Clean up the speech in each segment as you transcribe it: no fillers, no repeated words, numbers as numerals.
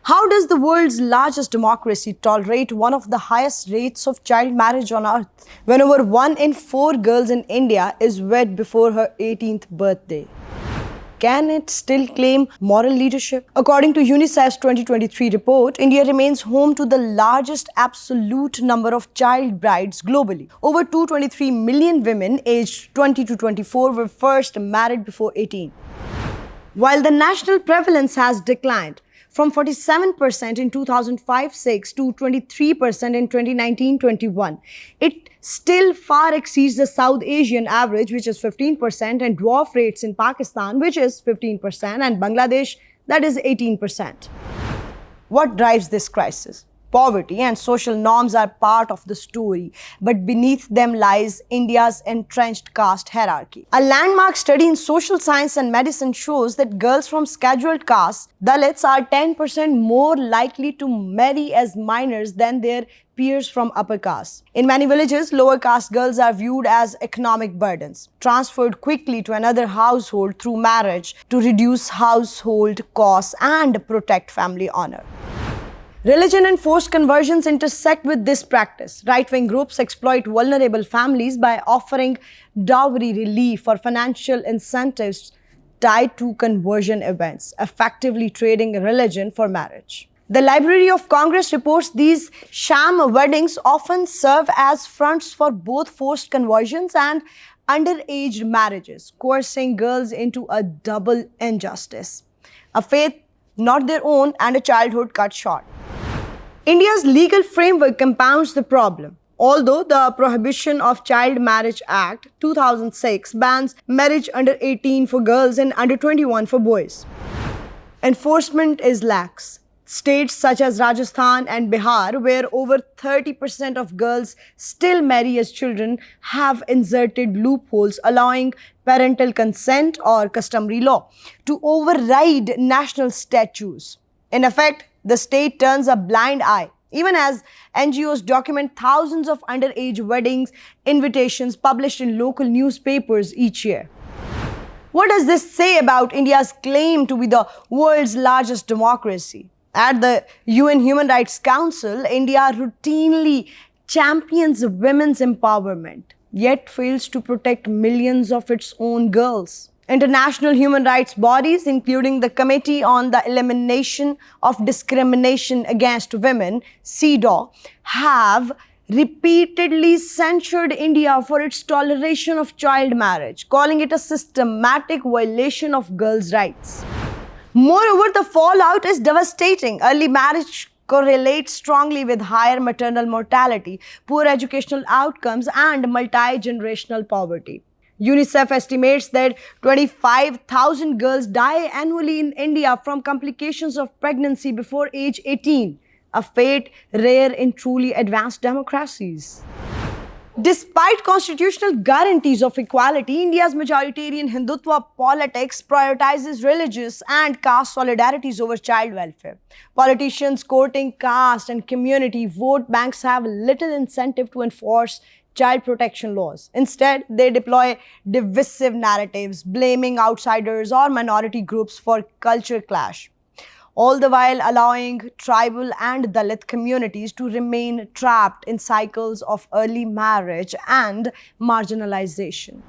How does the world's largest democracy tolerate one of the highest rates of child marriage on earth, when over 1 in 4 girls in India is wed before her 18th birthday? Can it still claim moral leadership? According to UNICEF's 2023 report, India remains home to the largest absolute number of child brides globally. Over 223 million women aged 20 to 24 were first married before 18. While the national prevalence has declined from 47% in 2005-06 to 23% in 2019-21, it still far exceeds the South Asian average, which is 15%, and dwarf rates in Pakistan, which is 15%, and Bangladesh, that is 18%. What drives this crisis? Poverty and social norms are part of the story, but beneath them lies India's entrenched caste hierarchy. A landmark study in social science and medicine shows that girls from scheduled castes, Dalits, are 10% more likely to marry as minors than their peers from upper castes. In many villages, lower caste girls are viewed as economic burdens, transferred quickly to another household through marriage to reduce household costs and protect family honor. Religion and forced conversions intersect with this practice. Right-wing groups exploit vulnerable families by offering dowry relief or financial incentives tied to conversion events, effectively trading religion for marriage. The Library of Congress reports these sham weddings often serve as fronts for both forced conversions and underage marriages, coercing girls into a double injustice: a faith not their own and a childhood cut short. India's legal framework compounds the problem. Although the Prohibition of Child Marriage Act 2006 bans marriage under 18 for girls and under 21 for boys, enforcement is lax. States such as Rajasthan and Bihar, where over 30% of girls still marry as children, have inserted loopholes allowing parental consent or customary law to override national statutes. In effect, the state turns a blind eye, even as NGOs document thousands of underage weddings invitations published in local newspapers each year. What does this say about India's claim to be the world's largest democracy? At the UN Human Rights Council, India routinely champions women's empowerment, yet fails to protect millions of its own girls. International human rights bodies, including the Committee on the Elimination of Discrimination Against Women, CEDAW, have repeatedly censured India for its toleration of child marriage, calling it a systematic violation of girls' rights. Moreover, the fallout is devastating. Early marriage correlates strongly with higher maternal mortality, poor educational outcomes, and multi-generational poverty. UNICEF estimates that 25,000 girls die annually in India from complications of pregnancy before age 18, a fate rare in truly advanced democracies. Despite constitutional guarantees of equality, India's majoritarian Hindutva politics prioritizes religious and caste solidarities over child welfare. Politicians courting caste and community vote banks have little incentive to enforce child protection laws. Instead, they deploy divisive narratives, blaming outsiders or minority groups for culture clash, all the while allowing tribal and Dalit communities to remain trapped in cycles of early marriage and marginalization.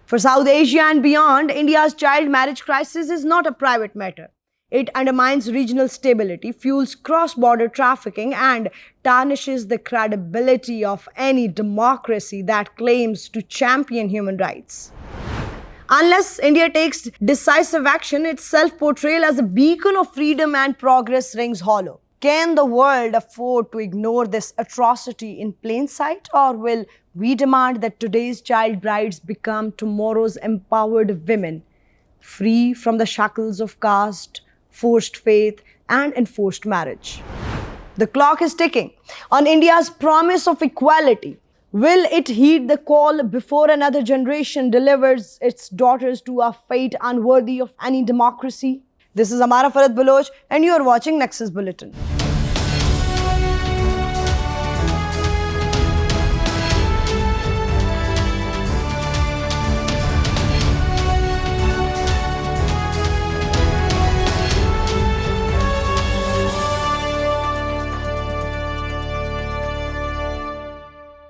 For South Asia and beyond, India's child marriage crisis is not a private matter. It undermines regional stability, fuels cross-border trafficking, and tarnishes the credibility of any democracy that claims to champion human rights. Unless India takes decisive action, its self-portrayal as a beacon of freedom and progress rings hollow. Can the world afford to ignore this atrocity in plain sight, or will we demand that today's child brides become tomorrow's empowered women, free from the shackles of caste, forced faith, and enforced marriage? The clock is ticking on India's promise of equality. Will it heed the call before another generation delivers its daughters to a fate unworthy of any democracy? This is Amara Farad Baloch, and you are watching Nexus Bulletin.